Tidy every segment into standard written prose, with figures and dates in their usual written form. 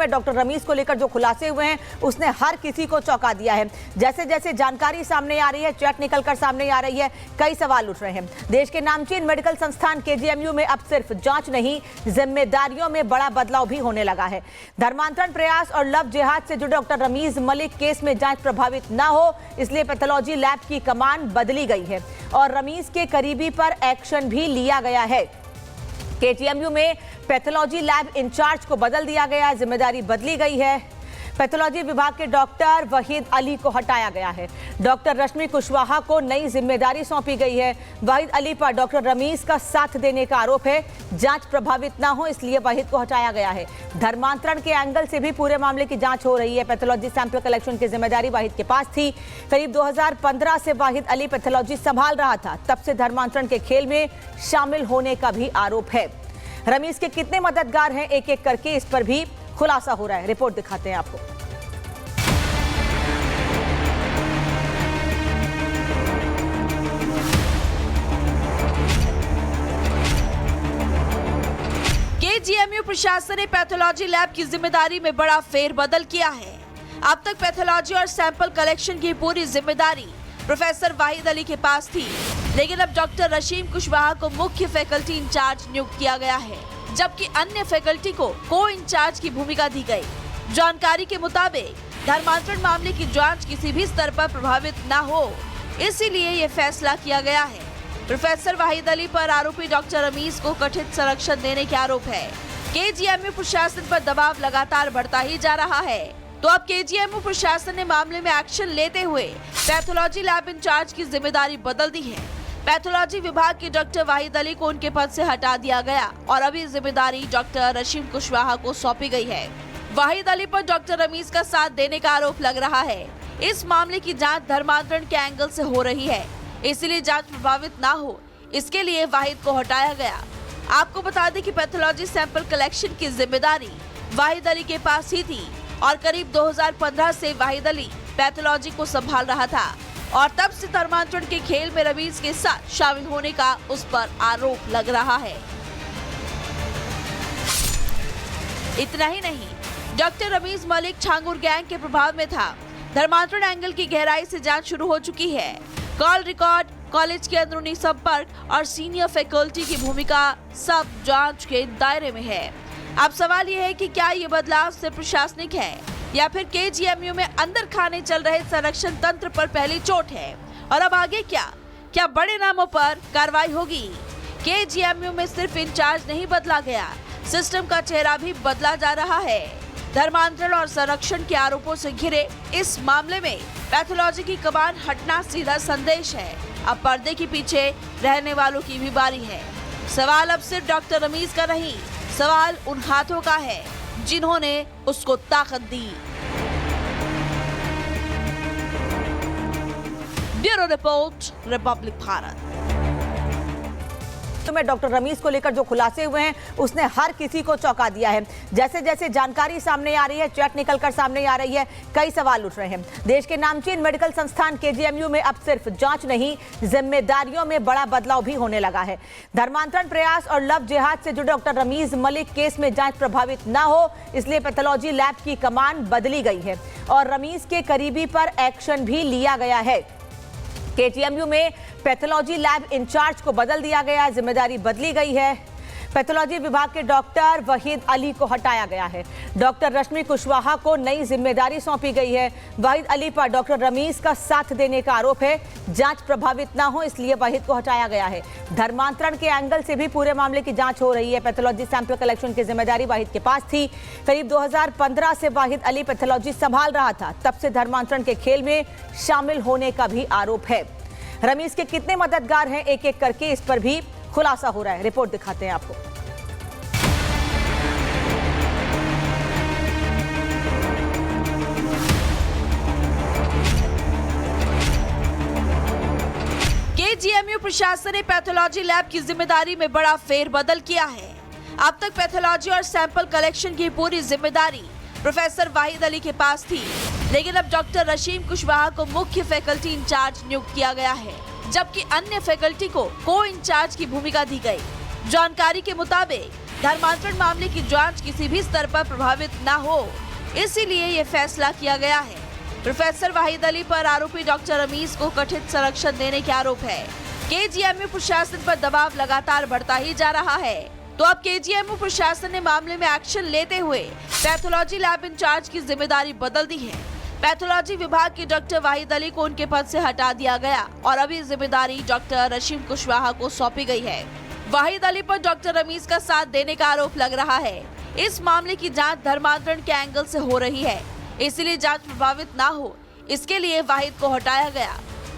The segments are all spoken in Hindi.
में डॉक्टर रमीज को लेकर जो खुलासे हुए हैं उसने हर किसी को चौंका दिया है। जैसे जैसे जानकारी सामने आ रही है, चेक निकलकर सामने आ रही है, कई सवाल उठ रहे हैं। देश के नामचीन मेडिकल संस्थान केजीएमयू में अब सिर्फ जांच नहीं, जिम्मेदारियों में बड़ा बदलाव भी होने लगा है। धर्मांतरण प्रयास और लव जिहाद से जुड़े डॉक्टर रमीज मलिक केस में जांच प्रभावित न हो, इसलिए पैथोलॉजी लैब की कमान बदली गई है और रमीज के करीबी पर एक्शन भी लिया गया है। केजीएमयू में पैथोलॉजी लैब इंचार्ज को बदल दिया गया, जिम्मेदारी बदली गई है। पैथोलॉजी विभाग के डॉक्टर वहीद अली को हटाया गया है। डॉक्टर रश्मि कुशवाहा को नई जिम्मेदारी सौंपी गई है। वहीद अली पर डॉक्टर रमीज का साथ देने का आरोप है। जांच प्रभावित ना हो इसलिए वहीद को हटाया गया है। धर्मांतरण के एंगल से भी पूरे मामले की जांच हो रही है। पैथोलॉजी सैंपल कलेक्शन की जिम्मेदारी वहीद के पास थी। करीब 2015 से वहीद अली पैथोलॉजी संभाल रहा था, तब से धर्मांतरण के खेल में शामिल होने का भी आरोप है। रमीज के कितने मददगार हैं, एक एक करके इस पर भी खुलासा हो रहा है। रिपोर्ट दिखाते हैं आपको। केजीएमयू प्रशासन ने पैथोलॉजी लैब की जिम्मेदारी में बड़ा फेरबदल किया है। अब तक पैथोलॉजी और सैंपल कलेक्शन की पूरी जिम्मेदारी प्रोफेसर वहीद अली के पास थी, लेकिन अब डॉक्टर रशीम कुशवाहा को मुख्य फैकल्टी इंचार्ज नियुक्त किया गया है, जबकि अन्य फैकल्टी को को इंचार्ज की भूमिका दी गई। जानकारी के मुताबिक धर्मांतरण मामले की जांच किसी भी स्तर पर प्रभावित न हो, इसीलिए ये फैसला किया गया है। प्रोफेसर वहीद अली पर आरोपी डॉक्टर रमीज को कथित संरक्षण देने के आरोप है। केजीएमयू प्रशासन पर दबाव लगातार बढ़ता ही जा रहा है, तो अब केजीएमयू प्रशासन ने मामले में एक्शन लेते हुए पैथोलॉजी लैब इंचार्ज की जिम्मेदारी बदल दी है। पैथोलॉजी विभाग के डॉक्टर वहीद अली को उनके पद से हटा दिया गया और अभी जिम्मेदारी डॉक्टर रशीम कुशवाहा को सौंपी गई है। वहीद अली पर डॉक्टर रमीज का साथ देने का आरोप लग रहा है। इस मामले की जांच धर्मांतरण के एंगल से हो रही है, इसलिए जांच प्रभावित ना हो, इसके लिए वहीद को हटाया गया। आपको बता दें कि पैथोलॉजी सैंपल कलेक्शन की जिम्मेदारी वहीद अली के पास ही थी और करीब 2015 से वहीद अली पैथोलॉजी को संभाल रहा था और तब से धर्मांतरण के खेल में रमीज के साथ शामिल होने का उस पर आरोप लग रहा है। इतना ही नहीं, डॉक्टर रमीज मलिक छांगुर गैंग के प्रभाव में था। धर्मांतरण एंगल की गहराई से जांच शुरू हो चुकी है। कॉल रिकॉर्ड, कॉलेज के अंदरूनी संपर्क और सीनियर फैकल्टी की भूमिका सब जांच के दायरे में है। अब सवाल ये है कि क्या ये बदलाव सिर्फ प्रशासनिक है या फिर केजीएमयू में अंदर खाने चल रहे संरक्षण तंत्र पर पहली चोट है, और अब आगे क्या बड़े नामों पर कार्रवाई होगी? केजीएमयू में सिर्फ इंचार्ज नहीं बदला गया, सिस्टम का चेहरा भी बदला जा रहा है। धर्मांतरण और संरक्षण के आरोपों से घिरे इस मामले में पैथोलॉजी की कमान हटना सीधा संदेश है। अब पर्दे के पीछे रहने वालों की भी बारी है। सवाल अब सिर्फ डॉक्टर रमीज का नहीं, सवाल उन हाथों का है जिन्होंने उसको ताकत दी। Bureau report, Republic Bharat. में डॉक्टर रमीज को लेकर जो खुलासे हुए हैं उसने हर किसी को चौंका दिया है। जैसे जैसे जानकारी सामने आ रही है, चेक निकलकर सामने आ रही है, कई सवाल उठ रहे हैं। देश के नामचीन मेडिकल संस्थान केजीएमयू में अब सिर्फ जांच नहीं, जिम्मेदारियों में बड़ा बदलाव भी होने लगा है। धर्मांतरण प्रयास और लव जिहाद से जुड़े डॉक्टर रमीज मलिक केस में जांच प्रभावित न हो, इसलिए पैथोलॉजी लैब की कमान बदली गई है और रमीज के करीबी पर एक्शन भी लिया गया है। केजीएमयू में पैथोलॉजी लैब इंचार्ज को बदल दिया गया, जिम्मेदारी बदली गई है। पैथोलॉजी विभाग के डॉक्टर वहीद अली को हटाया गया है। डॉक्टर रश्मि कुशवाहा को नई जिम्मेदारी सौंपी गई है। वहीद अली पर डॉक्टर रमीज का साथ देने का आरोप है। जांच प्रभावित ना हो इसलिए वहीद को हटाया गया है। धर्मांतरण के एंगल से भी पूरे मामले की जांच हो रही है। पैथोलॉजी सैंपल कलेक्शन की जिम्मेदारी वहीद के पास थी। करीब 2015 से वहीद अली पैथोलॉजी संभाल रहा था, तब से धर्मांतरण के खेल में शामिल होने का भी आरोप है। रमीज के कितने मददगार हैं, एक एक करके इस पर भी खुलासा हो रहा है। रिपोर्ट दिखाते हैं आपको। केजीएमयू प्रशासन ने पैथोलॉजी लैब की जिम्मेदारी में बड़ा फेरबदल किया है। अब तक पैथोलॉजी और सैंपल कलेक्शन की पूरी जिम्मेदारी प्रोफेसर वहीद अली के पास थी, लेकिन अब डॉक्टर रशीम कुशवाहा को मुख्य फैकल्टी इंचार्ज नियुक्त किया गया है, जबकि अन्य फैकल्टी को को इंचार्ज की भूमिका दी गई। जानकारी के मुताबिक धर्मांतरण मामले की जांच किसी भी स्तर पर प्रभावित न हो, इसीलिए ये फैसला किया गया है। प्रोफेसर वाहिद अली पर आरोपी डॉक्टर रमीज को कथित संरक्षण देने के आरोप है। केजीएमयू प्रशासन पर दबाव लगातार बढ़ता ही जा रहा है, तो अब केजीएमयू प्रशासन ने मामले में एक्शन लेते हुए पैथोलॉजी लैब इंचार्ज की जिम्मेदारी बदल दी है। पैथोलॉजी विभाग के डॉक्टर वाहिद अली को उनके पद से हटा दिया गया और अभी जिम्मेदारी डॉक्टर रशीम कुशवाहा को सौंपी गई है। वाहिद अली पर डॉक्टर रमीज का साथ देने का आरोप लग रहा है। इस मामले की जांच धर्मांतरण के एंगल से हो रही है, इसलिए जांच प्रभावित ना हो, इसके लिए वाहिद को हटाया गया।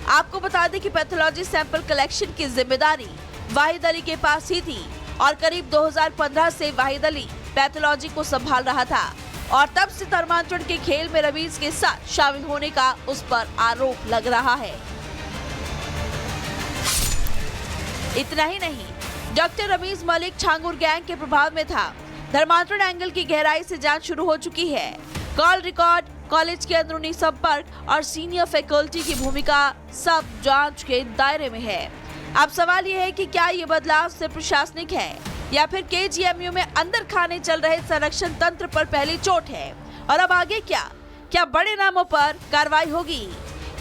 आपको बता दें कि पैथोलॉजी सैंपल कलेक्शन की जिम्मेदारी वाहिद अली के पास ही थी और करीब 2015 से वाहिद अली पैथोलॉजी को संभाल रहा था और तब से धर्मांतरण के खेल में रमीज के साथ शामिल होने का उस पर आरोप लग रहा है। इतना ही नहीं, डॉक्टर रमीज मलिक छांगुर गैंग के प्रभाव में था। धर्मांतरण एंगल की गहराई से जांच शुरू हो चुकी है। कॉल रिकॉर्ड, कॉलेज के अंदरूनी संपर्क और सीनियर फैकल्टी की भूमिका सब जांच के दायरे में है। अब सवाल ये है कि क्या ये बदलाव सिर्फ प्रशासनिक है या फिर केजीएमयू में अंदर खाने चल रहे संरक्षण तंत्र पर पहली चोट है, और अब आगे क्या बड़े नामों पर कार्रवाई होगी?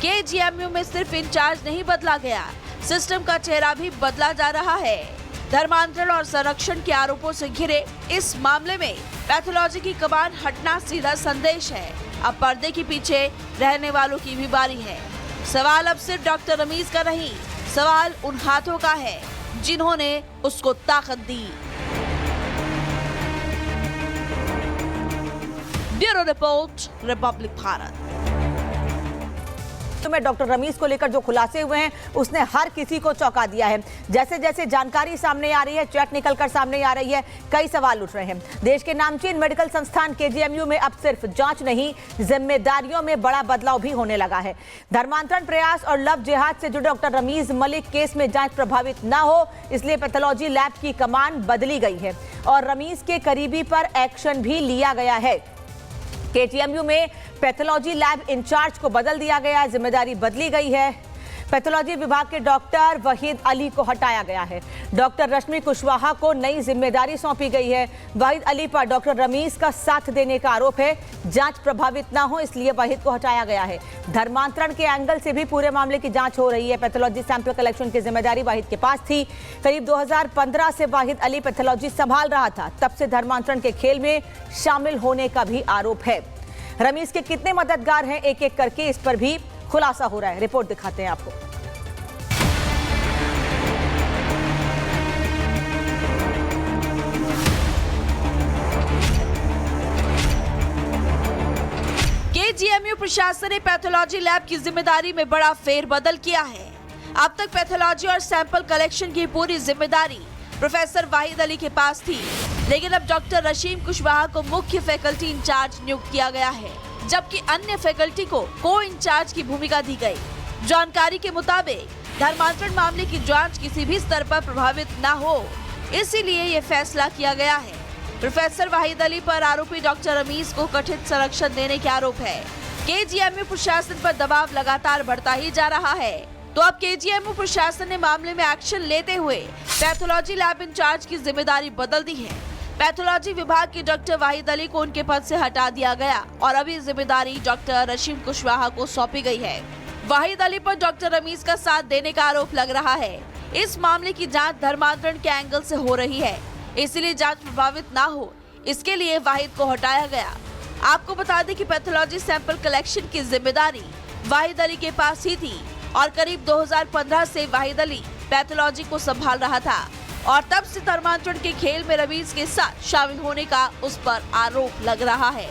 केजीएमयू में सिर्फ इंचार्ज नहीं बदला गया, सिस्टम का चेहरा भी बदला जा रहा है। धर्मांतरण और संरक्षण के आरोपों से घिरे इस मामले में पैथोलॉजी की कमान हटना सीधा संदेश है। अब पर्दे के पीछे रहने वालों की भी बारी है। सवाल अब सिर्फ डॉक्टर रमीज का नहीं, सवाल उन हाथों का है जिन्होंने उसको ताकत दी। Bureau report, Republic Bharat. में डॉक्टर रमीज को लेकर जो खुलासे हुए हैं उसने हर किसी को चौंका दिया है। जैसे जैसे जानकारी सामने आ रही है, चेक निकलकर सामने आ रही है, कई सवाल उठ रहे हैं। देश के नामचीन मेडिकल संस्थान केजीएमयू में अब सिर्फ जांच नहीं, जिम्मेदारियों में बड़ा बदलाव भी होने लगा है। धर्मांतरण प्रयास और लव जिहाद से जुड़े डॉक्टर रमीज मलिक केस में जांच प्रभावित न हो, इसलिए पैथोलॉजी लैब की कमान बदली गई है और रमीज के करीबी पर एक्शन भी लिया गया है। केजीएमयू में पैथोलॉजी लैब इंचार्ज को बदल दिया गया, जिम्मेदारी बदली गई है। पैथोलॉजी विभाग के डॉक्टर वहीद अली को हटाया गया है। डॉक्टर रश्मि कुशवाहा को नई जिम्मेदारी सौंपी गई है। वहीद अली पर डॉक्टर रमीज का साथ देने का आरोप है। जांच प्रभावित न हो, इसलिए वहीद को हटाया गया है। धर्मांतरण के एंगल से भी पूरे मामले की जांच हो रही है। पैथोलॉजी सैंपल कलेक्शन की जिम्मेदारी वहीद के पास थी। करीब 2015 से वहीद अली पैथोलॉजी संभाल रहा था, तब से धर्मांतरण के खेल में शामिल होने का भी आरोप है। रमीज के कितने मददगार हैं, एक एक करके इस पर भी खुलासा हो रहा है। रिपोर्ट दिखाते हैं आपको। केजीएमयू प्रशासन ने पैथोलॉजी लैब की जिम्मेदारी में बड़ा फेरबदल किया है। अब तक पैथोलॉजी और सैंपल कलेक्शन की पूरी जिम्मेदारी प्रोफेसर वाहिद अली के पास थी, लेकिन अब डॉक्टर रशीम कुशवाहा को मुख्य फैकल्टी इंचार्ज नियुक्त किया गया है, जबकि अन्य फैकल्टी को को इंचार्ज की भूमिका दी गई। जानकारी के मुताबिक धर्मांतरण मामले की जांच किसी भी स्तर पर प्रभावित न हो, इसीलिए ये फैसला किया गया है। प्रोफेसर वाहिद अली पर आरोपी डॉक्टर रमीज को कथित संरक्षण देने के आरोप है। केजीएमयू प्रशासन पर दबाव लगातार बढ़ता ही जा रहा है, तो अब केजीएमयू प्रशासन ने मामले में एक्शन लेते हुए पैथोलॉजी लैब इंचार्ज की जिम्मेदारी बदल दी है। पैथोलॉजी विभाग के डॉक्टर वाहिद अली को उनके पद से हटा दिया गया और अभी जिम्मेदारी डॉक्टर रशीम कुशवाहा को सौंपी गई है। वाहिद अली पर डॉक्टर रमीज का साथ देने का आरोप लग रहा है। इस मामले की जांच धर्मांतरण के एंगल से हो रही है, इसलिए जांच प्रभावित ना हो, इसके लिए वाहिद को हटाया गया। आपको बता दें कि पैथोलॉजी सैंपल कलेक्शन की जिम्मेदारी वाहिद अली के पास ही थी और करीब 2015 से वाहिद अली पैथोलॉजी को संभाल रहा था और तब से धर्मांतरण के खेल में रमीज के साथ शामिल होने का उस पर आरोप लग रहा है।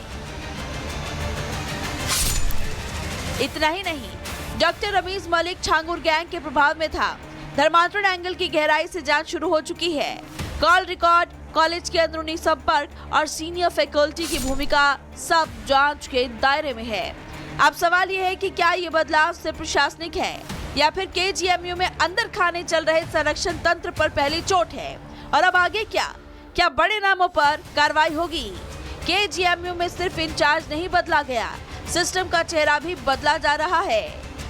इतना ही नहीं, डॉक्टर रमीज मलिक छांगुर गैंग के प्रभाव में था। धर्मांतरण एंगल की गहराई से जांच शुरू हो चुकी है। कॉल रिकॉर्ड, कॉलेज के अंदरूनी संपर्क और सीनियर फैकल्टी की भूमिका सब जांच के दायरे में है। अब सवाल ये है कि क्या ये बदलाव सिर्फ प्रशासनिक है या फिर केजीएमयू में अंदर खाने चल रहे संरक्षण तंत्र पर पहली चोट है, और अब आगे क्या बड़े नामों पर कार्रवाई होगी? केजीएमयू में सिर्फ इंचार्ज नहीं बदला गया, सिस्टम का चेहरा भी बदला जा रहा है।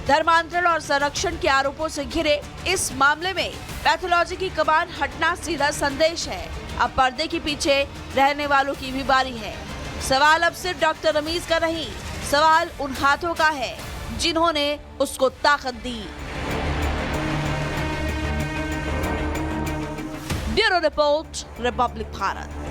धर्मांतरण और संरक्षण के आरोपों से घिरे इस मामले में पैथोलॉजी की कमान हटना सीधा संदेश है। अब पर्दे के पीछे रहने वालों की भी बारी है। सवाल अब सिर्फ डॉक्टर रमीज का नहीं, सवाल उन हाथों का है जिन्होंने उसको ताकत दी। Bureau report, Republic Bharat.